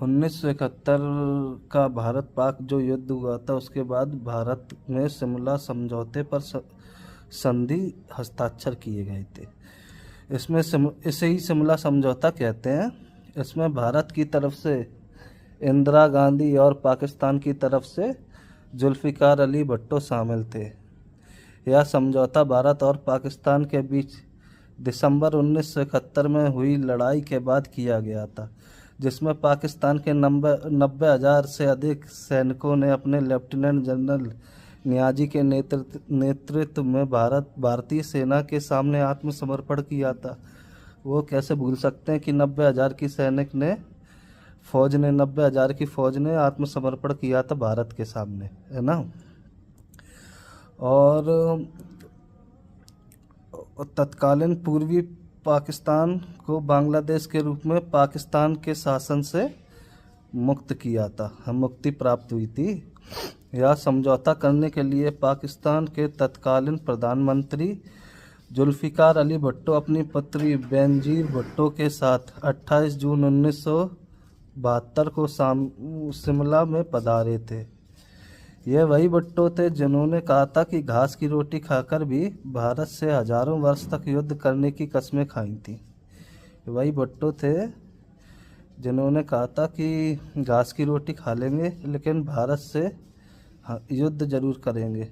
1971 का भारत पाक जो युद्ध हुआ था, उसके बाद भारत में शिमला समझौते पर संधि हस्ताक्षर किए गए थे। इसे ही शिमला समझौता कहते हैं। इसमें भारत की तरफ से इंदिरा गांधी और पाकिस्तान की तरफ से जुल्फ़िकार अली भुट्टो शामिल थे। यह समझौता भारत और पाकिस्तान के बीच दिसंबर 1971 में हुई लड़ाई के बाद किया गया था, जिसमें पाकिस्तान के 90,000 से अधिक सैनिकों ने अपने लेफ्टिनेंट जनरल नियाजी के नेतृत्व में भारतीय सेना के सामने आत्मसमर्पण किया था। वो कैसे भूल सकते हैं कि 90,000 की 90,000 की फौज ने आत्मसमर्पण किया था भारत के सामने, है ना। और तत्कालीन पूर्वी पाकिस्तान को बांग्लादेश के रूप में पाकिस्तान के शासन से मुक्त किया था, मुक्ति प्राप्त हुई थी। यह समझौता करने के लिए पाकिस्तान के तत्कालीन प्रधानमंत्री जुल्फ़िकार अली भुट्टो अपनी पुत्री बेनज़ीर भुट्टो के साथ 28 जून 1972 को शिमला में पधारे थे। ये वही भुट्टो थे जिन्होंने कहा था कि घास की रोटी खाकर भी भारत से हजारों वर्ष तक युद्ध करने की कस्में खाई थी। वही भुट्टो थे जिन्होंने कहा था कि घास की रोटी खा लेंगे लेकिन भारत से युद्ध जरूर करेंगे।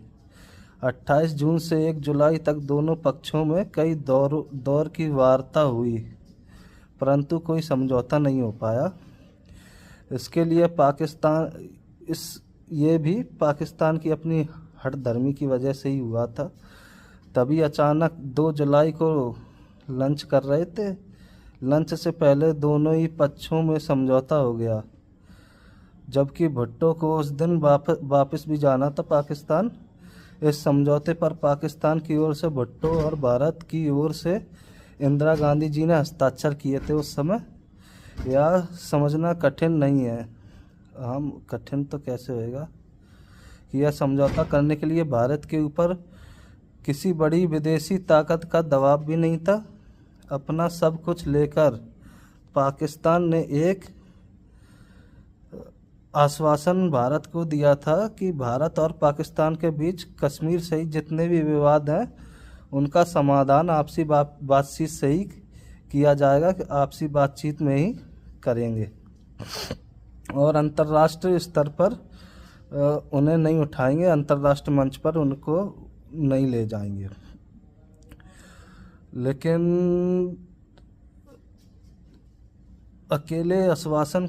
28 जून से 1 जुलाई तक दोनों पक्षों में कई दौर की वार्ता हुई, परंतु कोई समझौता नहीं हो पाया। इसके लिए ये भी पाकिस्तान की अपनी हठधर्मी की वजह से ही हुआ था। तभी अचानक 2 जुलाई को लंच कर रहे थे। लंच से पहले दोनों ही पक्षों में समझौता हो गया, जबकि भुट्टो को उस दिन वापस भी जाना था पाकिस्तान। इस समझौते पर पाकिस्तान की ओर से भुट्टो और भारत की ओर से इंदिरा गांधी जी ने हस्ताक्षर किए थे उस समय। यह समझना कठिन नहीं है, कठिन तो कैसे होएगा कि यह समझौता करने के लिए भारत के ऊपर किसी बड़ी विदेशी ताकत का दबाव भी नहीं था। अपना सब कुछ लेकर पाकिस्तान ने एक आश्वासन भारत को दिया था कि भारत और पाकिस्तान के बीच कश्मीर सहित जितने भी विवाद हैं उनका समाधान आपसी बातचीत से ही किया जाएगा, कि आपसी बातचीत में ही करेंगे और अंतर्राष्ट्रीय स्तर पर उन्हें नहीं उठाएंगे, अंतर्राष्ट्रीय मंच पर उनको नहीं ले जाएंगे। लेकिन अकेले आश्वासन